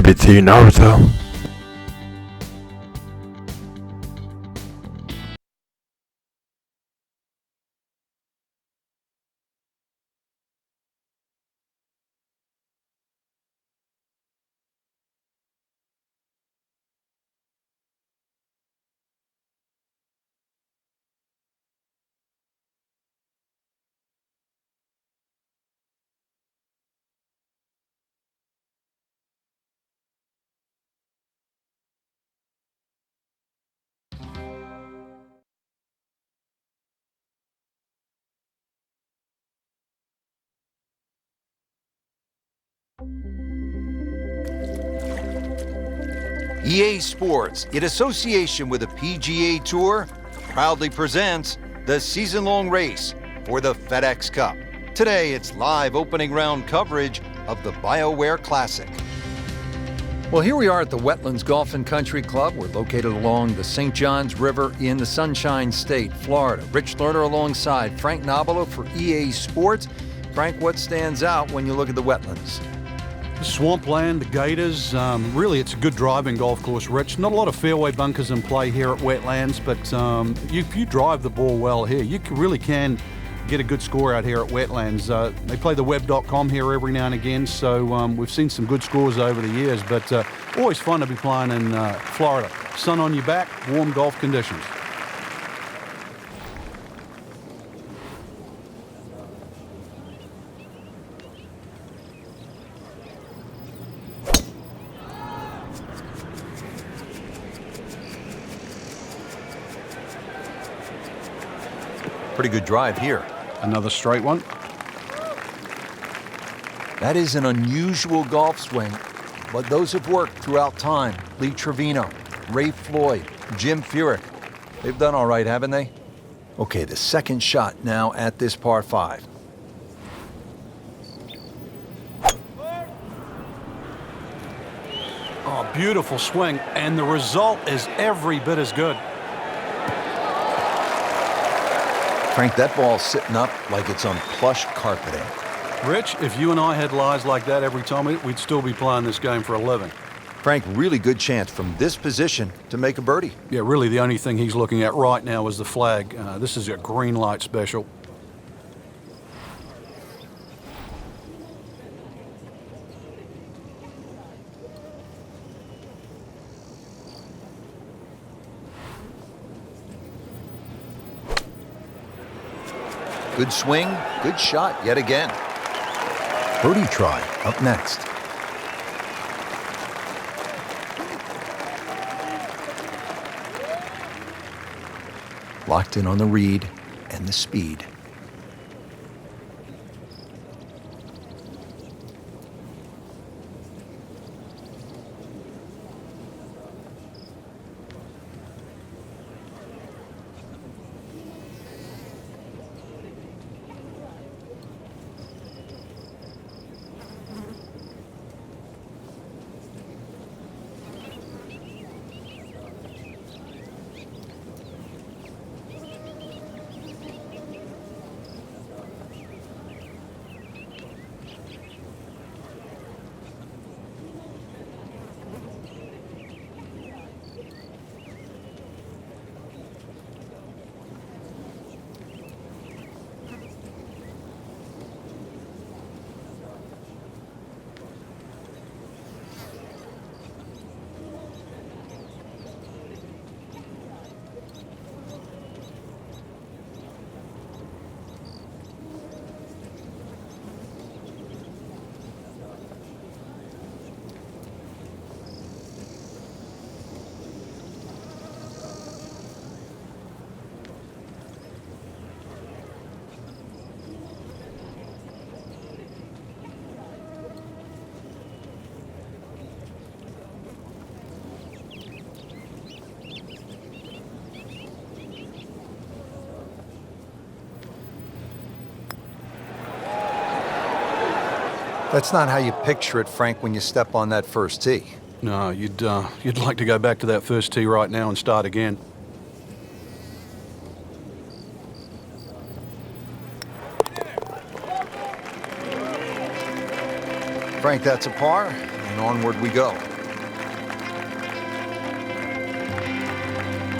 Give it to you, Naruto. EA Sports, in association with the PGA Tour, proudly presents the season-long race for the FedEx Cup. Today, it's live opening round coverage of the BioWare Classic. Well, here we are at the Wetlands Golf and Country Club. We're located along the St. Johns River in the Sunshine State, Florida. Rich Lerner alongside Frank Nobilo for EA Sports. Frank, what stands out when you look at the wetlands? Swampland, the Gators, really it's a good driving golf course, Rich. Not a lot of fairway bunkers in play here at Wetlands, but if you drive the ball well here, you really can get a good score out here at Wetlands. They play the web.com here every now and again, so we've seen some good scores over the years, but always fun to be playing in Florida. Sun on your back, warm golf conditions. Pretty good drive here. Another straight one. That is an unusual golf swing, but those have worked throughout time. Lee Trevino, Ray Floyd, Jim Furyk. They've done all right, haven't they? Okay, the second shot now at this par 5. Oh, beautiful swing, and the result is every bit as good. Frank, that ball's sitting up like it's on plush carpeting. Rich, if you and I had lies like that every time, we'd still be playing this game for a living. Frank, really good chance from this position to make a birdie. Yeah, really the only thing he's looking at right now is the flag. This is a green light special. Good swing, good shot yet again. Birdie try up next. Locked in on the read and the speed. That's not how you picture it, Frank, when you step on that first tee. No, you'd like to go back to that first tee right now and start again. Frank, that's a par, and onward we go.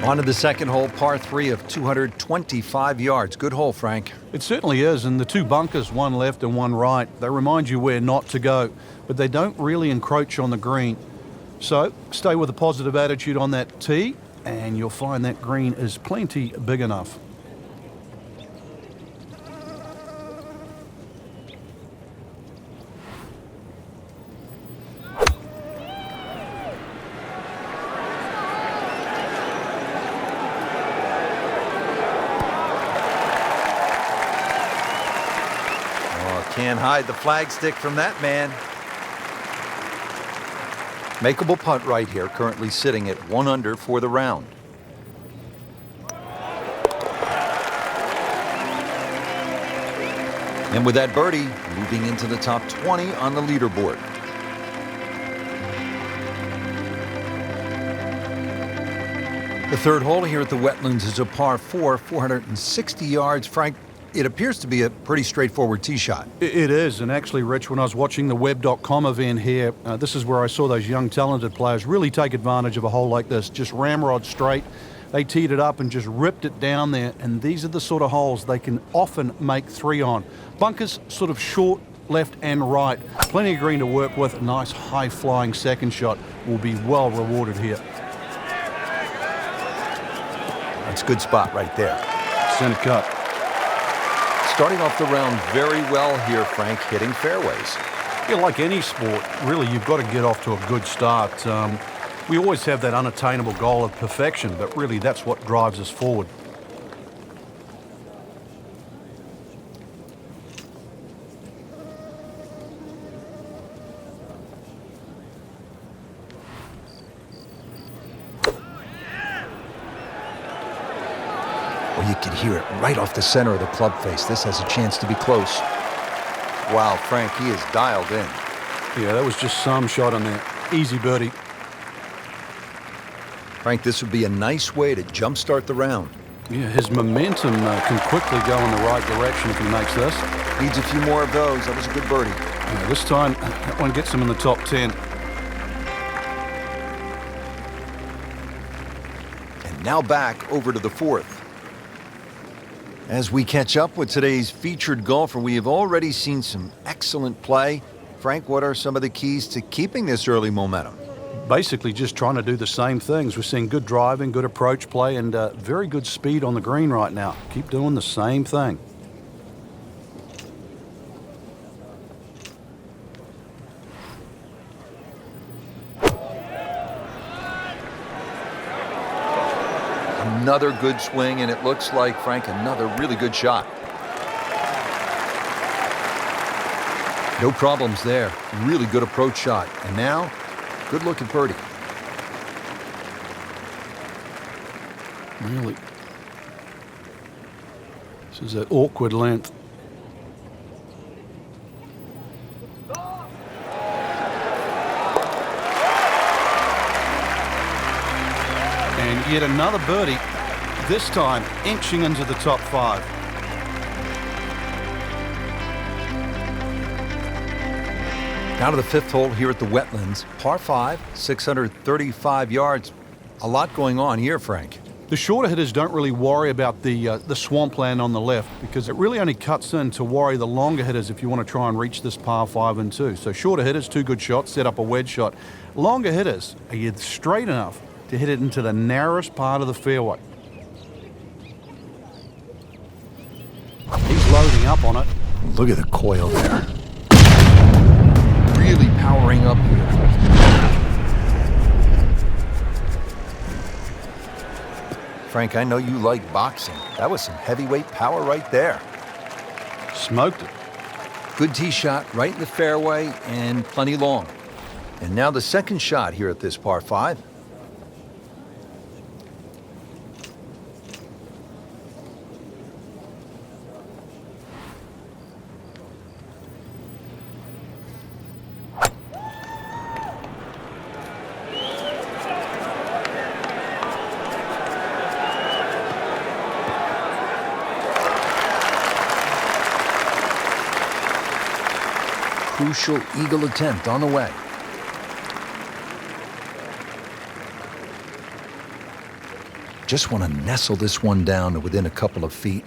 On to the second hole, par 3 of 225 yards. Good hole, Frank. It certainly is, and the two bunkers, one left and one right, they remind you where not to go, but they don't really encroach on the green. So stay with a positive attitude on that tee, and you'll find that green is plenty big enough. Can't hide the flagstick from that man. Makeable putt right here, currently sitting at 1 under for the round. And with that birdie, moving into the top 20 on the leaderboard. The third hole here at the Wetlands is a par 4, 460 yards. Frank, it appears to be a pretty straightforward tee shot. It is, and actually, Rich, when I was watching the Web.com event here, this is where I saw those young, talented players really take advantage of a hole like this. Just ramrod straight. They teed it up and just ripped it down there, and these are the sort of holes they can often make 3 on. Bunkers sort of short, left and right. Plenty of green to work with. A nice, high-flying second shot will be well rewarded here. That's a good spot right there. Center cut. Starting off the round very well here, Frank, hitting fairways. Yeah, like any sport, really, you've got to get off to a good start. We always have that unattainable goal of perfection, but really that's what drives us forward. Well, you can hear it right off the center of the club face. This has a chance to be close. Wow, Frank, he is dialed in. Yeah, that was just some shot on there. Easy birdie. Frank, this would be a nice way to jumpstart the round. Yeah, his momentum can quickly go in the right direction if he makes this. Needs a few more of those. That was a good birdie. Yeah, this time, that one gets him in the top 10. And now back over to the fourth. As we catch up with today's featured golfer, we have already seen some excellent play. Frank, what are some of the keys to keeping this early momentum? Basically just trying to do the same things. We're seeing good driving, good approach play, and very good speed on the green right now. Keep doing the same thing. Another good swing, and it looks like, Frank, another really good shot. No problems there. Really good approach shot. And now, good look at birdie. Really. This is that awkward length. And yet another birdie, this time inching into the top 5. Now to the fifth hole here at the Wetlands. Par 5, 635 yards. A lot going on here, Frank. The shorter hitters don't really worry about the swampland on the left because it really only cuts in to worry the longer hitters if you want to try and reach this par 5 and 2. So shorter hitters, 2 good shots, set up a wedge shot. Longer hitters, are you straight enough to hit it into the narrowest part of the fairway? He's loading up on it. Look at the coil there. Really powering up here. Frank, I know you like boxing. That was some heavyweight power right there. Smoked it. Good tee shot right in the fairway and plenty long. And now the second shot here at this par 5. Crucial eagle attempt on the way. Just want to nestle this one down to within a couple of feet.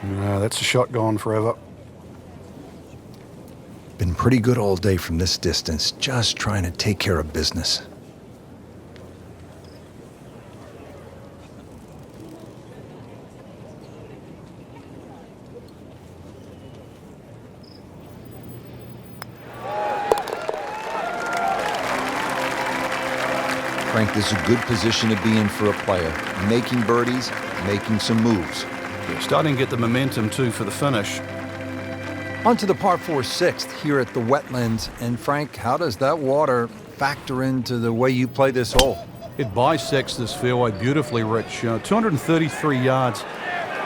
No, that's a shot gone forever. Been pretty good all day from this distance, just trying to take care of business. Frank, this is a good position to be in for a player. Making birdies, making some moves. Yeah, starting to get the momentum too for the finish. On to the par 4 sixth here at the Wetlands. And Frank, how does that water factor into the way you play this hole? It bisects this fairway beautifully, Rich. 233 yards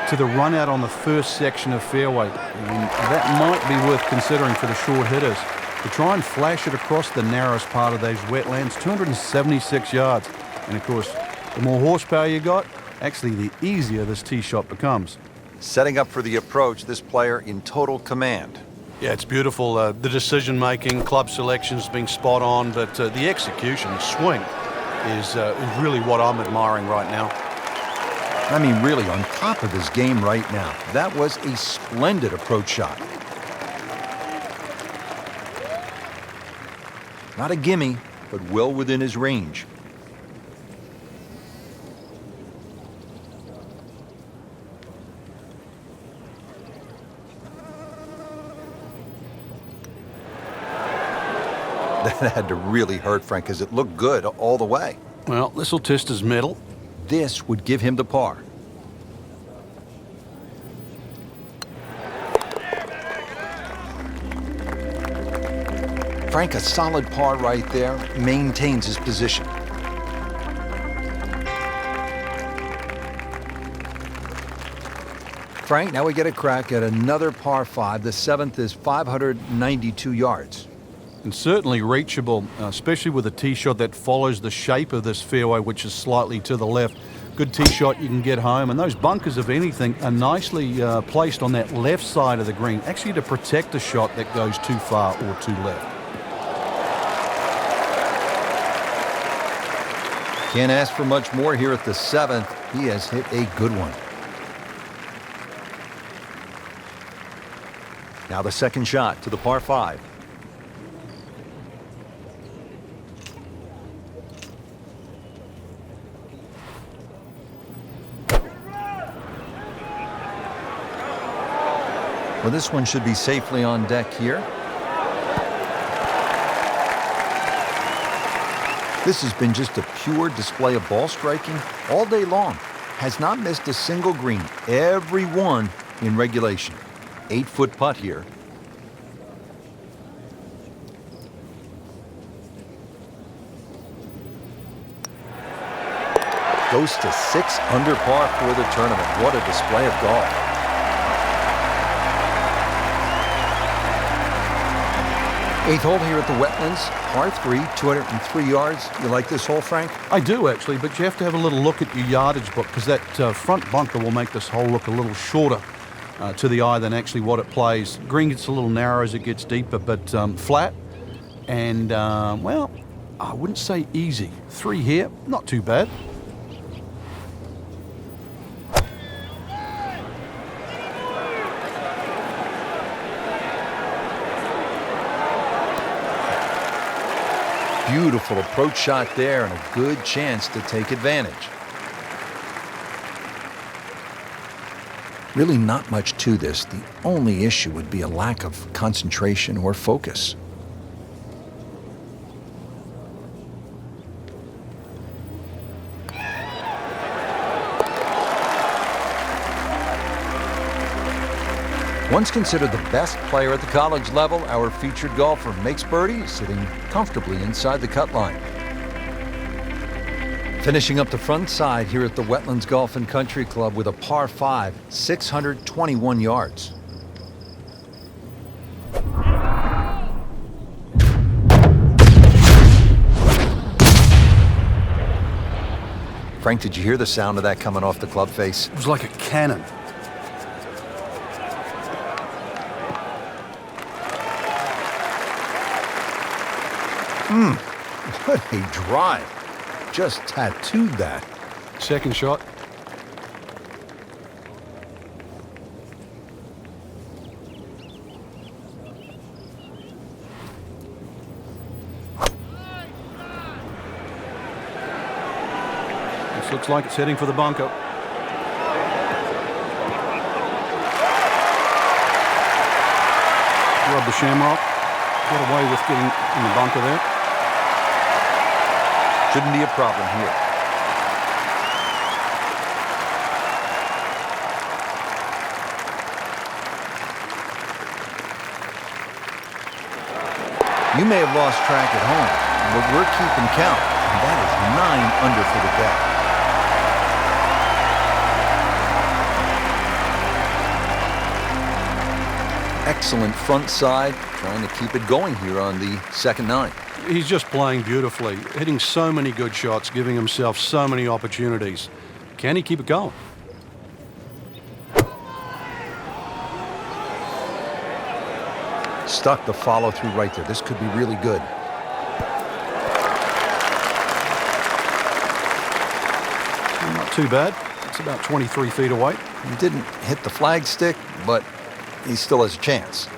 to the run out on the first section of fairway. And that might be worth considering for the short hitters. To try and flash it across the narrowest part of those wetlands, 276 yards. And of course, the more horsepower you got, actually the easier this tee shot becomes. Setting up for the approach, this player in total command. Yeah, it's beautiful. The decision-making, club selection's been spot on, but the execution, the swing, is really what I'm admiring right now. I mean, really on top of his game right now. That was a splendid approach shot. Not a gimme, but well within his range. That had to really hurt Frank, because it looked good all the way. Well, this will test his mettle. This would give him the par. Frank, a solid par right there, maintains his position. Frank, now we get a crack at another par 5. The 7th is 592 yards. And certainly reachable, especially with a tee shot that follows the shape of this fairway, which is slightly to the left. Good tee shot, you can get home. And those bunkers, if anything, are nicely placed on that left side of the green, actually to protect a shot that goes too far or too left. Can't ask for much more here at the 7th. He has hit a good one. Now the second shot to the par 5. Well, this one should be safely on deck here. This has been just a pure display of ball striking all day long. Has not missed a single green, every one in regulation. 8-foot putt here. Goes to 6 under par for the tournament. What a display of golf. Eighth hole here at the Wetlands, par 3, 203 yards. You like this hole, Frank? I do, actually, but you have to have a little look at your yardage book, because that front bunker will make this hole look a little shorter to the eye than actually what it plays. Green gets a little narrow as it gets deeper, but flat and, well, I wouldn't say easy. 3 here, not too bad. Beautiful approach shot there and a good chance to take advantage. Really not much to this. The only issue would be a lack of concentration or focus. Once considered the best player at the college level, our featured golfer makes birdie, sitting comfortably inside the cut line. Finishing up the front side here at the Wetlands Golf and Country Club with a par 5, 621 yards. Frank, did you hear the sound of that coming off the club face? It was like a cannon. What a drive. Just tattooed that. Second shot. This looks like it's heading for the bunker. Rub the shamrock. Got away with getting in the bunker there. Shouldn't be a problem here. You may have lost track at home, but we're keeping count, and that is 9 under for the day. Excellent front side, trying to keep it going here on the second 9. He's just playing beautifully, hitting so many good shots, giving himself so many opportunities. Can he keep it going? Stuck the follow through right there. This could be really good. Not too bad. It's about 23 feet away. He didn't hit the flag stick, but he still has a chance.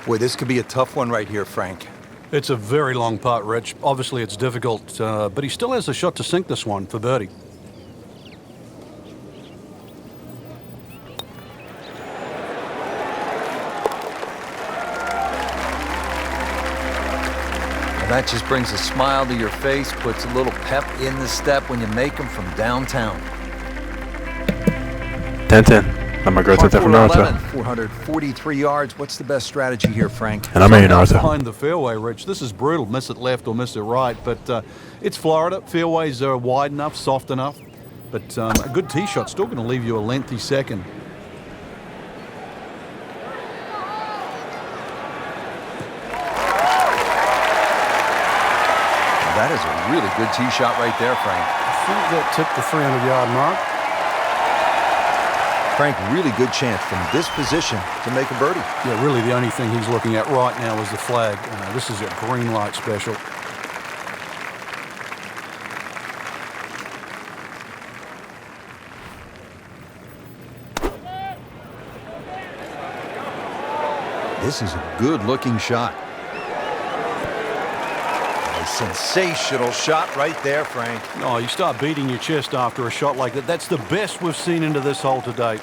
Boy, this could be a tough one right here, Frank. It's a very long putt, Rich. Obviously, it's difficult, but he still has a shot to sink this one for birdie. That just brings a smile to your face, puts a little pep in the step when you make them from downtown. 10-10. I'm going to go to the Par 443 yards. What's the best strategy here, Frank? And I'm in Arthur. Behind the fairway, Rich. This is brutal. Miss it left or miss it right. But it's Florida. Fairways are wide enough, soft enough. But a good tee shot still going to leave you a lengthy second. That is a really good tee shot right there, Frank. I think that tipped the 300-yard mark. Frank, really good chance from this position to make a birdie. Yeah, really the only thing he's looking at right now is the flag. This is a green light special. This is a good-looking shot. A sensational shot right there, Frank. Oh, you start beating your chest after a shot like that. That's the best we've seen into this hole to date.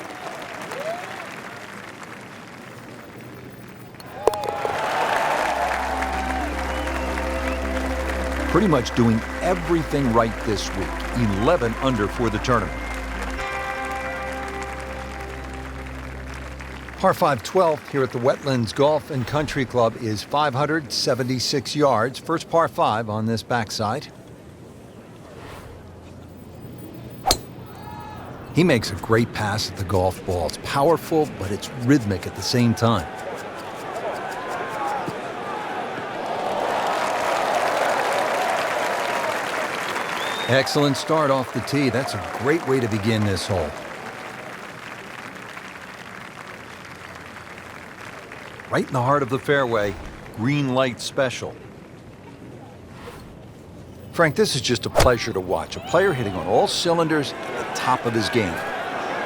Pretty much doing everything right this week. 11 under for the tournament. Par 5 12th here at the Wetlands Golf and Country Club is 576 yards. First par 5 on this backside. He makes a great pass at the golf ball. It's powerful, but it's rhythmic at the same time. Excellent start off the tee. That's a great way to begin this hole. Right in the heart of the fairway, green light special. Frank, this is just a pleasure to watch. A player hitting on all cylinders at the top of his game.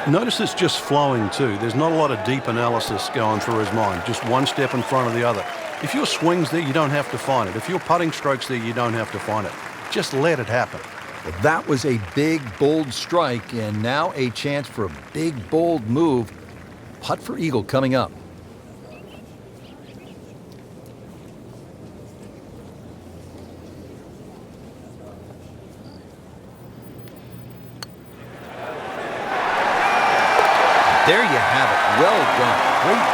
Notice it's just flowing too. There's not a lot of deep analysis going through his mind. Just one step in front of the other. If your swing's there, you don't have to find it. If your putting stroke's there, you don't have to find it. Just let it happen. Well, that was a big, bold strike, and now a chance for a big, bold move. Putt for eagle coming up. There you have it. Well done. Great.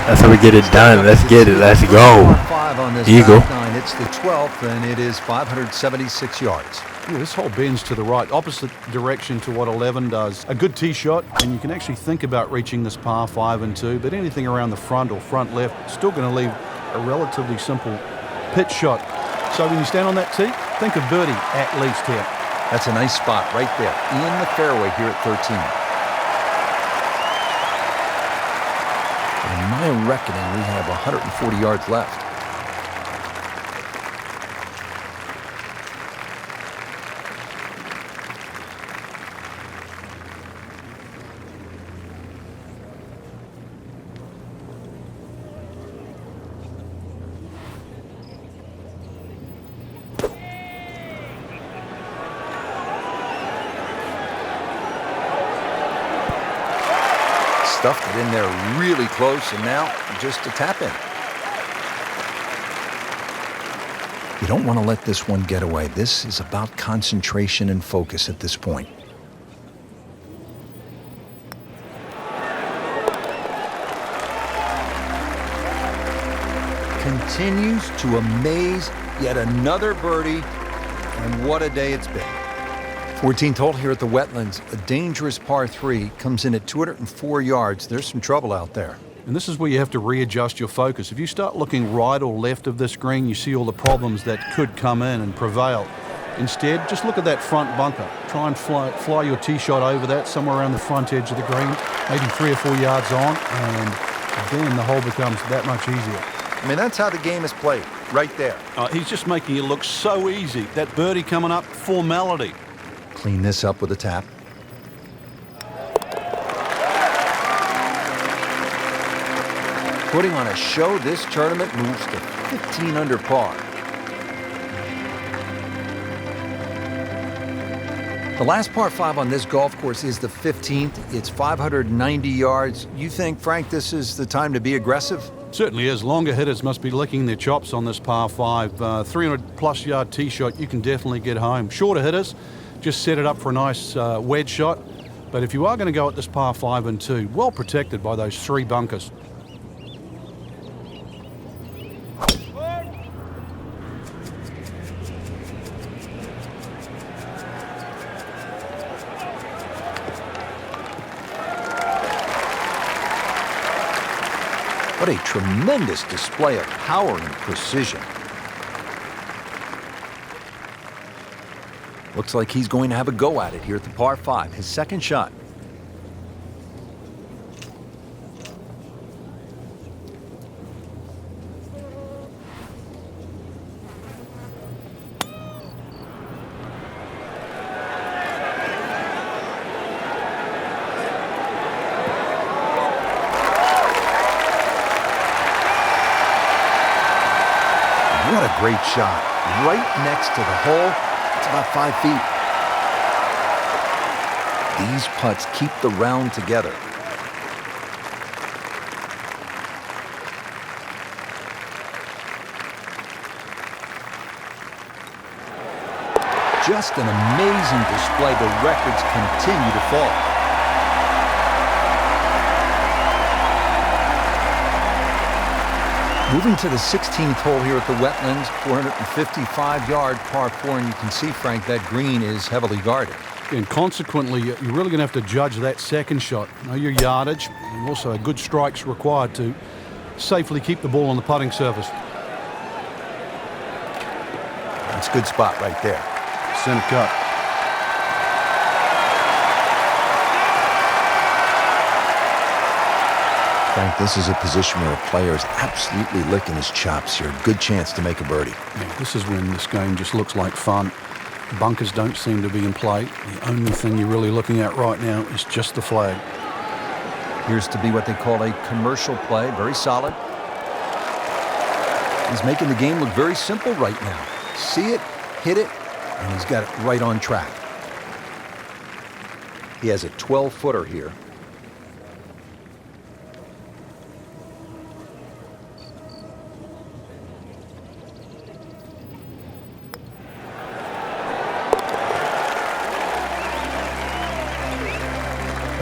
That's how we get it done. Let's get it. Let's go. Eagle. It's the 12th, and it is 576 yards. Yeah, this hole bends to the right, opposite direction to what 11 does. A good tee shot, and you can actually think about reaching this par 5 and 2, but anything around the front or front left, still going to leave a relatively simple pitch shot. So when you stand on that tee, think of birdie at least here. That's a nice spot right there in the fairway here at 13. In my reckoning, we have 140 yards left. Stuffed it in there really close, and now just a tap in. You don't want to let this one get away. This is about concentration and focus at this point. Continues to amaze. Yet another birdie, and what a day it's been. 14th hole here at the Wetlands, a dangerous par 3, comes in at 204 yards. There's some trouble out there. And this is where you have to readjust your focus. If you start looking right or left of this green, you see all the problems that could come in and prevail. Instead, just look at that front bunker. Try and fly your tee shot over that, somewhere around the front edge of the green, maybe 3 or 4 yards on, and then the hole becomes that much easier. I mean, that's how the game is played, right there. He's just making it look so easy. That birdie coming up, formality. Clean this up with a tap. Putting on a show, this tournament moves to 15 under par. The last par 5 on this golf course is the 15th. It's 590 yards. You think, Frank, this is the time to be aggressive? Certainly is. Longer hitters must be licking their chops on this par 5. 300-plus yard tee shot, you can definitely get home. Shorter hitters, just set it up for a nice wedge shot. But if you are going to go at this par 5 and 2, well protected by those 3 bunkers. What a tremendous display of power and precision. Looks like he's going to have a go at it here at the par 5, his second shot. What a great shot. Right next to the hole. It's about 5 feet. These putts keep the round together. Just an amazing display. The records continue to fall. Moving to the 16th hole here at the Wetlands, 455-yard par 4, and you can see, Frank, that green is heavily guarded. And consequently, you're really going to have to judge that second shot. Know your yardage, and also a good strike's required to safely keep the ball on the putting surface. That's a good spot right there. Center cut. Frank, this is a position where a player is absolutely licking his chops here. Good chance to make a birdie. Yeah, this is when this game just looks like fun. Bunkers don't seem to be in play. The only thing you're really looking at right now is just the flag. Appears to be what they call a commercial play. Very solid. He's making the game look very simple right now. See it, hit it, and he's got it right on track. He has a 12-footer here.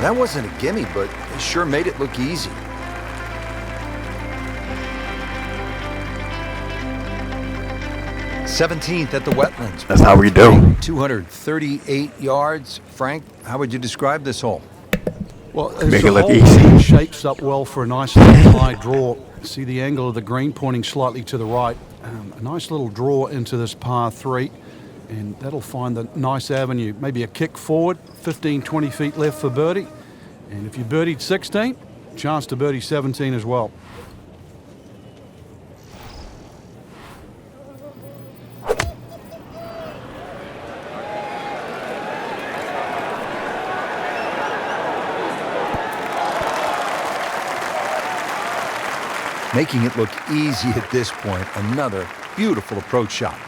That wasn't a gimme, but it sure made it look easy. '17th at the Wetlands. That's how we do. 238 yards. Frank, how would you describe this hole? Well, Make the it look whole easy. thing shapes up well for a nice high draw. See the angle of the green pointing slightly to the right. A nice little draw into this par 3, and that'll find the nice avenue. Maybe a kick forward, 15, 20 feet left for birdie. And if you birdied 16, chance to birdie 17 as well. Making it look easy at this point. Another beautiful approach shot.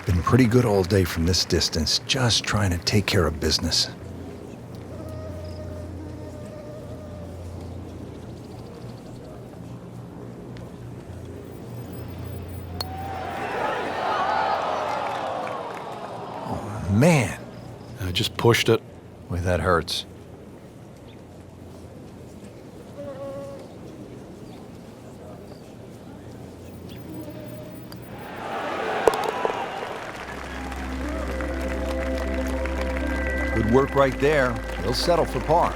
Been pretty good all day from this distance, just trying to take care of business. Oh, man. I just pushed it. Boy, that hurts. Good work right there. He'll settle for par.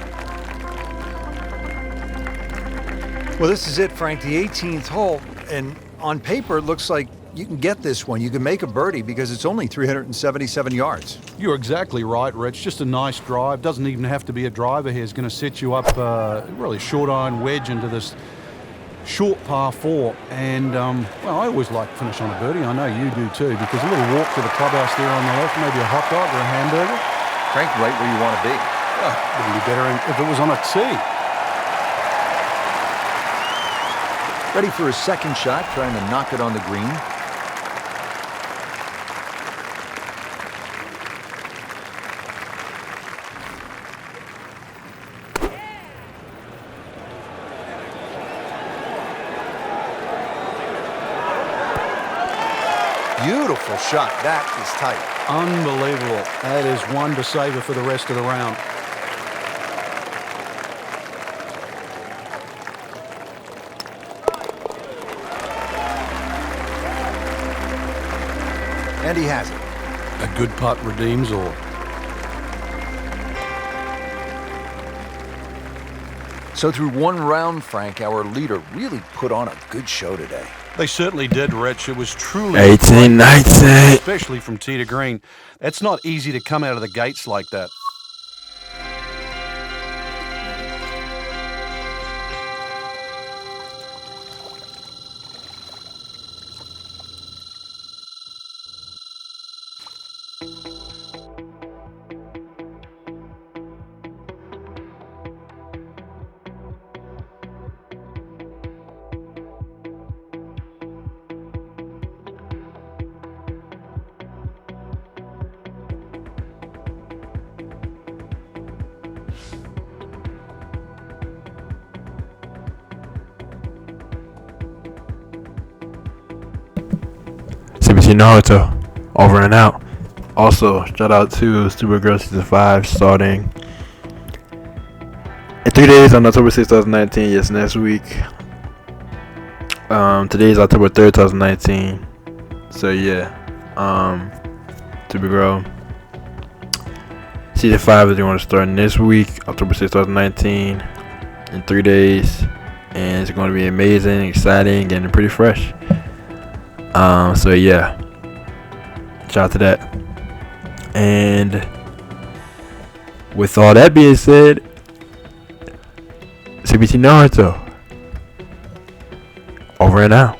Well, this is it, Frank, the 18th hole. And on paper, it looks like you can get this one. You can make a birdie because it's only 377 yards. You're exactly right, Rich. Just a nice drive. Doesn't even have to be a driver here. It's going to set you up really short iron wedge into this short par 4. And, well, I always like to finish on a birdie. I know you do too, because a little walk to the clubhouse there on the left, maybe a hot dog or a hamburger. Frank, right where you want to be. Wouldn't be better if it was on a tee. Ready for his second shot, trying to knock it on the green. Beautiful shot. That is tight. Unbelievable. That is one to savor for the rest of the round. And he has it. A good putt redeems all. So through one round, Frank, our leader really put on a good show today. They certainly did, Rich. It was truly 18, 19. especially from tee to green. That's not easy to come out of the gates like that. CBT Naruto, over and out. Also, shout out to Supergirl Season 5 starting in 3 days on October 6, 2019. Yes, next week. Today is October 3rd, 2019. So yeah, Supergirl Season 5 is going to start this week, October 6, 2019, in 3 days. And it's going to be amazing, exciting, and pretty fresh. So yeah, shout out to that. And with all that being said, CBT Naruto, over and out.